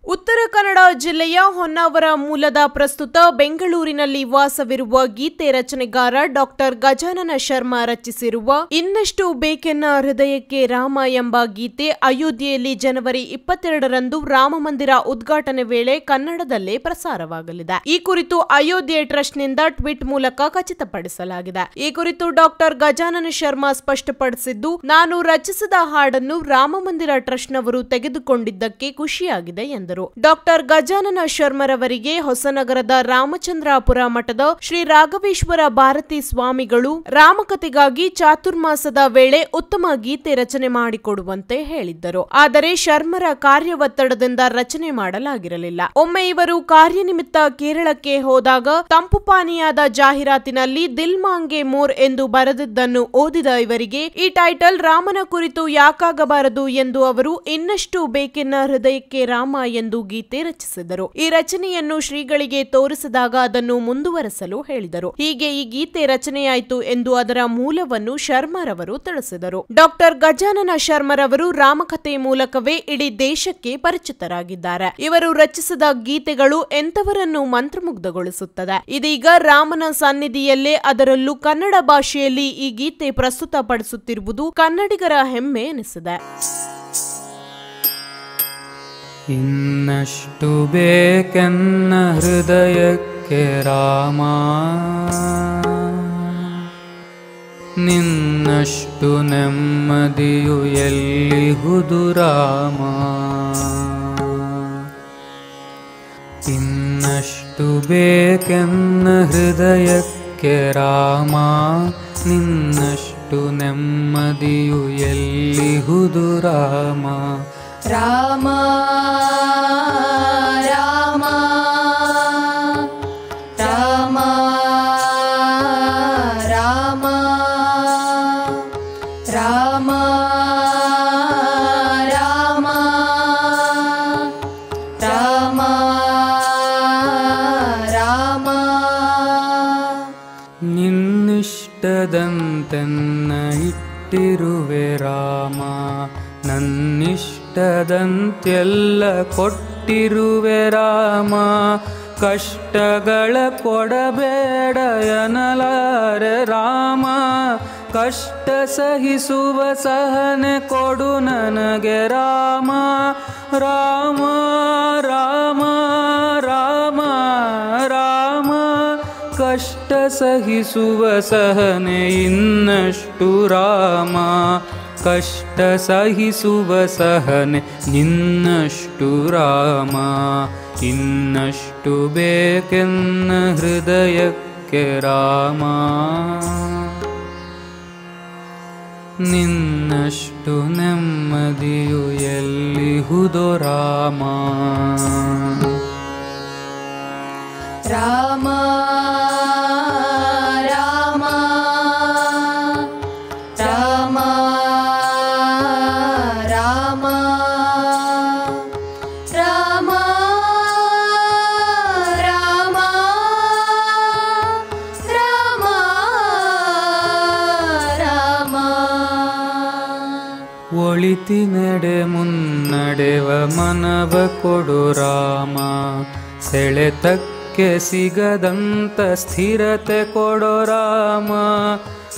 ಉತ್ತರ ಕನ್ನಡ ಜಿಲ್ಲೆಯ ಹೊನ್ನಾವರ ಮೂಲದ ಪ್ರಸ್ತುತ ಬೆಂಗಳೂರಿನಲ್ಲಿ ವಾಸವಿರುವ ಗೀತೆ ರಚನೆಗಾರ ಡಾಕ್ಟರ್ ಗಜಾನನ ಶರ್ಮಾ ರಚಿಸಿರುವ ಇನ್ನಷ್ಟು ಬೇಕೆನ್ನ ಹೃದಯಕ್ಕೆ ರಾಮ ಎಂಬ ಗೀತೆ ಅಯೋಧ್ಯೆಯಲ್ಲಿ ಜನವರಿ 22ರಂದು ರಾಮಮಂದಿರ ಉದ್ಘಾಟನೆ ವೇಳೆ ಕನ್ನಡದಲ್ಲೇ ಪ್ರಸಾರವಾಗಲಿದೆ. ಈ ಕುರಿತು ಅಯೋಧ್ಯೆ ಟ್ರಸ್ಟ್ನಿಂದ ಟ್ವೀಟ್ ಮೂಲಕ ಖಚಿತಪಡಿಸಲಾಗಿದೆ. ಈ ಕುರಿತು ಡಾಕ್ಟರ್ ಗಜಾನನ ಶರ್ಮಾ ಸ್ಪಷ್ಟಪಡಿಸಿದ್ದು, ನಾನು ರಚಿಸಿದ ಹಾಡನ್ನು ರಾಮಮಂದಿರ ಟ್ರಸ್ಟ್ನವರು ತೆಗೆದುಕೊಂಡಿದ್ದಕ್ಕೆ ಖುಷಿಯಾಗಿದೆ ಎಂದರು. ಡಾಕ್ಟರ್ ಗಜಾನನ ಶರ್ಮರವರಿಗೆ ಹೊಸನಗರದ ರಾಮಚಂದ್ರಾಪುರ ಮಠದ ಶ್ರೀ ರಾಘವೇಶ್ವರ ಭಾರತಿ ಸ್ವಾಮಿಗಳು ರಾಮಕಥೆಗಾಗಿ ಚಾತುರ್ಮಾಸದ ವೇಳೆ ಉತ್ತಮ ಗೀತೆ ರಚನೆ ಮಾಡಿಕೊಡುವಂತೆ ಹೇಳಿದ್ದರು. ಆದರೆ ಶರ್ಮರ ಕಾರ್ಯವತ್ತಡದಿಂದ ರಚನೆ ಮಾಡಲಾಗಿರಲಿಲ್ಲ. ಒಮ್ಮೆ ಇವರು ಕಾರ್ಯನಿಮಿತ್ತ ಕೇರಳಕ್ಕೆ ಹೋದಾಗ ತಂಪು ಪಾನೀಯದ ಜಾಹೀರಾತಿನಲ್ಲಿ ದಿಲ್ ಮಾಂಗೆ ಮೋರ್ ಎಂದು ಬರೆದಿದ್ದನ್ನು ಓದಿದ ಇವರಿಗೆ ಈ ಟೈಟಲ್ ರಾಮನ ಕುರಿತು ಯಾಕಾಗಬಾರದು ಎಂದು ಅವರು ಇನ್ನಷ್ಟು ಬೇಕೆನ್ನ ಹೃದಯಕ್ಕೆ ರಾಮ ಎಂದು ಗೀತೆ ರಚಿಸಿದರು. ಈ ರಚನೆಯನ್ನು ಶ್ರೀಗಳಿಗೆ ತೋರಿಸಿದಾಗ ಅದನ್ನು ಮುಂದುವರೆಸಲು ಹೇಳಿದರು. ಹೀಗೆ ಈ ಗೀತೆ ರಚನೆಯಾಯಿತು ಎಂದು ಅದರ ಮೂಲವನ್ನು ಶರ್ಮರವರು ತಿಳಿಸಿದರು. ಡಾಕ್ಟರ್ ಗಜಾನನ ಶರ್ಮರವರು ರಾಮಕಥೆ ಮೂಲಕವೇ ಇಡೀ ದೇಶಕ್ಕೆ ಪರಿಚಿತರಾಗಿದ್ದಾರೆ. ಇವರು ರಚಿಸಿದ ಗೀತೆಗಳು ಎಂತವರನ್ನು ಮಂತ್ರಮುಗ್ಧಗೊಳಿಸುತ್ತದೆ. ಇದೀಗ ರಾಮನ ಸನ್ನಿಧಿಯಲ್ಲೇ ಅದರಲ್ಲೂ ಕನ್ನಡ ಭಾಷೆಯಲ್ಲಿ ಈ ಗೀತೆ ಪ್ರಸ್ತುತಪಡಿಸುತ್ತಿರುವುದು ಕನ್ನಡಿಗರ ಹೆಮ್ಮೆ ಎನಿಸಿದೆ. ಇನ್ನಷ್ಟು ಬೇಕೆನ್ನ ಹೃದಯಕ್ಕೆ ರಾಮ, ನಿನ್ನಷ್ಟು ನೆಮ್ಮದಿಯು ಎಲ್ಲಿಹುದು ರಾಮ. ಇನ್ನಷ್ಟು ಬೇಕೆನ್ನ ಹೃದಯಕ್ಕೆ ರಾಮ, ನಿನ್ನಷ್ಟು ನೆಮ್ಮದಿಯು ಎಲ್ಲಿಹುದು ರಾಮ. ರಾಮ ರಾಮ ರಾಮ ರಾಮ ರಾಮ ರಾಮ ರಾಮ ರಾಮ. ನಿನ್ನಿಷ್ಟದಂತೆನ್ನ ಇಟ್ಟಿರುವೆ ರಾಮ, ನನ್ನಿಷ್ಟದಂತೆಲ್ಲ ಕೊಟ್ಟಿರುವೆ ರಾಮ. ಕಷ್ಟಗಳ ಕೊಡಬೇಡ ಎನ್ನಲಾರೆ ರಾಮ, ಕಷ್ಟ ಸಹಿಸುವ ಸಹನೆ ಕೊಡು ನನಗೆ ರಾಮ. ರಾಮ ರಾಮ ರಾಮ ರಾಮ, ಕಷ್ಟ ಸಹಿಸುವ ಸಹನೆ ಇನ್ನಷ್ಟು ರಾಮ. ಕಷ್ಟ ಸಹಿಸುವ ಸಹನೆ ನಿನ್ನಷ್ಟು ರಾಮ. ಇನ್ನಷ್ಟು ಬೇಕೆನ್ನ ಹೃದಯಕ್ಕೆ ರಾಮ, ನಿನ್ನಷ್ಟು ನೆಮ್ಮದಿಯು ಎಲ್ಲಿಹುದೋ ರಾಮ. ರಾಮ ರಾಮ ರಾಮ ರಾಮ ರಾಮ ರಾಮ ರಾಮ ರಾಮ. ಒಳಿತಿನೆಡೆ ಮುನ್ನಡೆವ ಮನವ ಕೊಡು ರಾಮ, ಸೆಳೆತಕ್ಕೆ ಸಿಗದಂತ ಸ್ಥಿರತೆ ಕೊಡು ರಾಮ.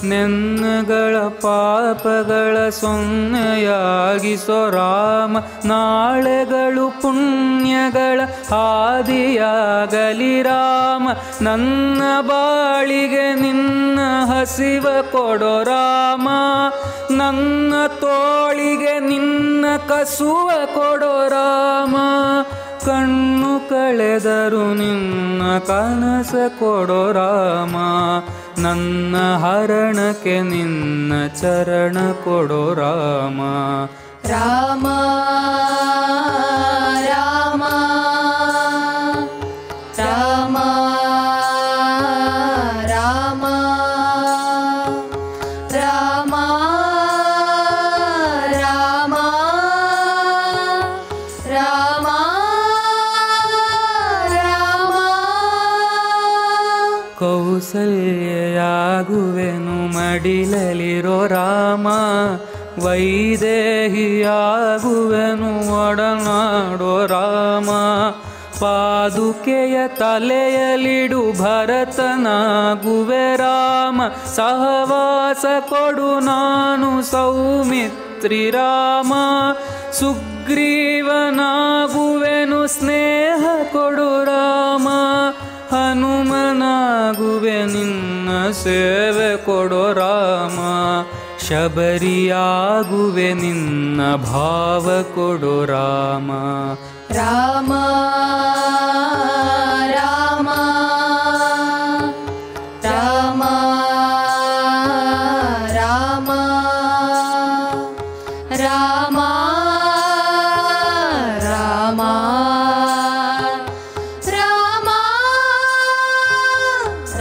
ನೆನ್ನಗಳ ಪಾಪಗಳ ಸೊನ್ನೆಯಾಗಿಸೋ ರಾಮ, ನಾಳೆಗಳು ಪುಣ್ಯಗಳ ಆದಿಯಾಗಲಿ ರಾಮ. ನನ್ನ ಬಾಳಿಗೆ ನಿನ್ನ ಹಸಿವ ಕೊಡೋ ರಾಮ, ನನ್ನ ತೋಳಿಗೆ ನಿನ್ನ ಕಸುವ ಕೊಡೋ ರಾಮ. ಕಣ್ಣು ಕಳೆದರು ನಿನ್ನ ಕನಸ ಕೊಡೋ ರಾಮ, ನನ್ನ ಹರಣಕ್ಕೆ ನಿನ್ನ ಚರಣ ಕೊಡೋ ರಾಮ. ರಾಮ ರಾಮ ರಾಮ ರಾಮ ರಾಮ ಕೌಸಲ್ಯಾಗುವೆನು ಮಡಿಲಲಿರೋ ರಾಮ, ವೈದೇಹಿಯಾಗುವೆನು ಒಡನಾಡೋ ರಾಮ. ಪಾದುಕೆಯ ತಲೆಯಲಿಡು ಭರತನಾಗುವೆ ರಾಮ, ಸಹವಾಸ ಕೊಡು ನಾನು ಸೌಮಿತ್ರಿ ರಾಮ. ಸುಗ್ರೀವನಾಗುವೆನು ಸ್ನೇಹ ಕೊಡು ರಾಮ, ಹನುಮನಾಗುವೆ ನಿನ್ನ ಸೇವೆ ಕೊಡೋ ರಾಮ. ಶಬರಿಯಾಗುವೆ ನಿನ್ನ ಭಾವ ಕೊಡೋ ರಾಮ. ರಾಮ ರಾಮ ರಾಮ ರಾಮ ರಾಮ ರಾಮ ರಾಮ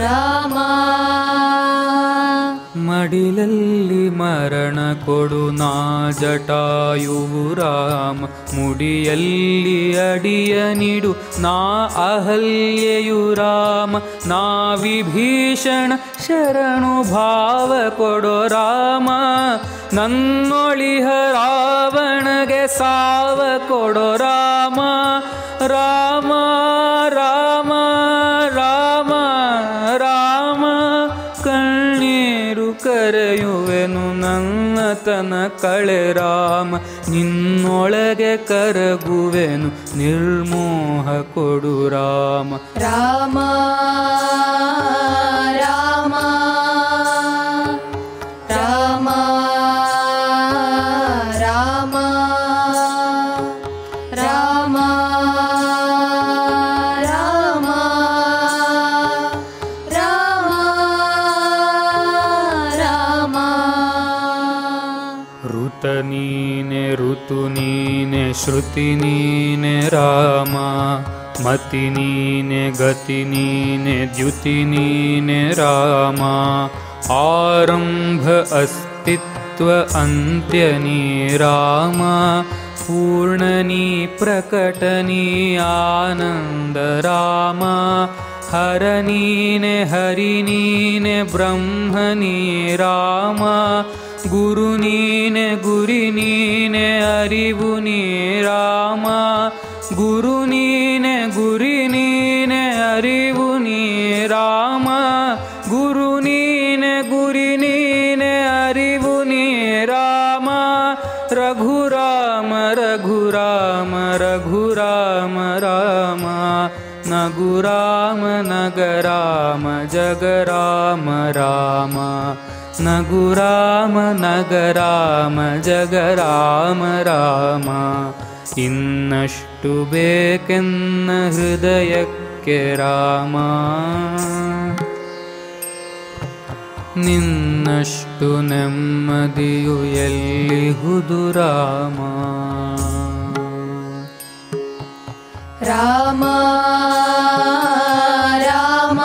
ರಾಮ. ಮಡಿಲಲ್ಲಿ ಮರಣ ಕೊಡು ನಾ ಜಟಾಯುವು ರಾಮ, ಮುಡಿಯಲ್ಲಿ ಅಡಿಯ ನಿಡು ನಾ ಅಹಲ್ಯೆಯು ರಾಮ. ನಾ ವಿಭೀಷಣ ಶರಣು ಭಾವ ಕೊಡೋ ರಾಮ, ನನ್ನೊಳಿಹ ರಾವಣಗೆ ಸಾವ ಕೊಡೋ ರಾಮ. ರಾಮ ರಾಮ ರಾಮ ರಾಮ, ಕಣ್ಣೀರು ಕರೆಯುವೆನು ನನ್ನತನ ಕಳೆ ರಾಮ. ನಿನ್ನೊಳಗೆ ಕರಗುವೆನು ನಿರ್ಮೋಹ ಕೊಡು ರಾಮ. ರಾಮ ರಾಮ ರಾಮ ರಾಮ ರಾಮ ರಾಮ ರಾಮ ರಾಮ. ಋತ ನೀನೆ ಋತು ನೀನೆ ಶ್ರುತಿ ನೀನೆ ರಾಮ, ಮತಿ ನೀನೆ ಗತಿ ನೀನೆ ದ್ಯುತಿ ನೀನೆ ರಾಮ. ಆರಂಭ ಅಸ್ತಿತ್ವ ಅಂತ್ಯ ನೀ ರಾಮ, ಪೂರ್ಣನೀ ಪ್ರಕಟನೀ ಆನಂದ ರಾಮ. ಹರ ನೀನೆ ಹರಿ ನೀನೆ ಬ್ರಹ್ಮ ನೀ ರಾಮ, ಗುರು ನೀನೆ ಗುರಿ ನೀನೆ ಅರಿವು ನೀ ರಾಮ. ಗುರು ನೀನೆ ಗುರಿ ನೀನೆ ಅರಿವು ನೀ ರಾಮ, ಗುರು ನೀನೆ ಗುರಿ ನೀನೆ ಅರಿವು ನೀ ರಾಮ. ರಘುರಾಮ ರಘುರಾಮ ರಘುರಾಮ ರಾಮ, ನಗುರಾಮ ನಗರಾಮ ಜಗರಾಮ ರಾಮ. ನಗುರಾಮ ನಗರಾಮ ಜಗರಾಮ ರಾಮ. ಇನ್ನಷ್ಟು ಬೇಕೆನ್ನ ಹೃದಯಕ್ಕೆ ರಾಮ, ನಿನ್ನಷ್ಟು ನೆಮ್ಮದಿಯು ಎಲ್ಲಿಹುದು ರಾಮ. ರಾಮ ರಾಮ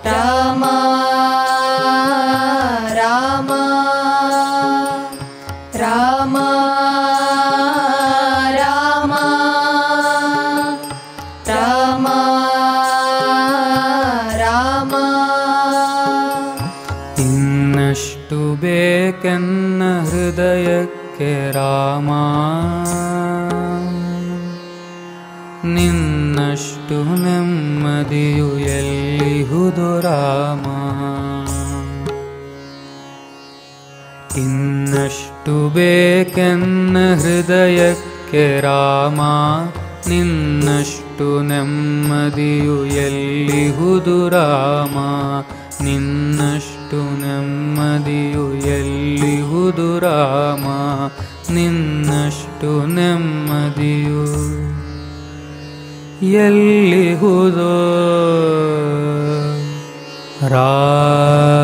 ರಾಮ ರಾಮ ರಾಮ ರಾಮ ರಾಮ ರಾಮ. ಇನ್ನಷ್ಟು ಬೇಕೆನ್ನ ಹೃದಯಕ್ಕೆ ರಾಮ, ನಿನ್ನಷ್ಟು ನೆಮ್ಮದಿಯು ಎಲ್ಲಿಹುದು ರಾಮ. ಇನ್ನಷ್ಟು ಬೇಕೆನ್ನ ಹೃದಯಕ್ಕೆ ರಾಮ, ನಿನ್ನಷ್ಟು ನೆಮ್ಮದಿಯು ಎಲ್ಲಿಹುದು ರಾಮ. ನಿನ್ನಷ್ಟು ನೆಮ್ಮದಿಯು ಎಲ್ಲಿಹುದು ರಾಮ, ನಿನ್ನಷ್ಟು ನೆಮ್ಮದಿಯು ಎಲ್ಲಿಹುದೋ ರಾಮ.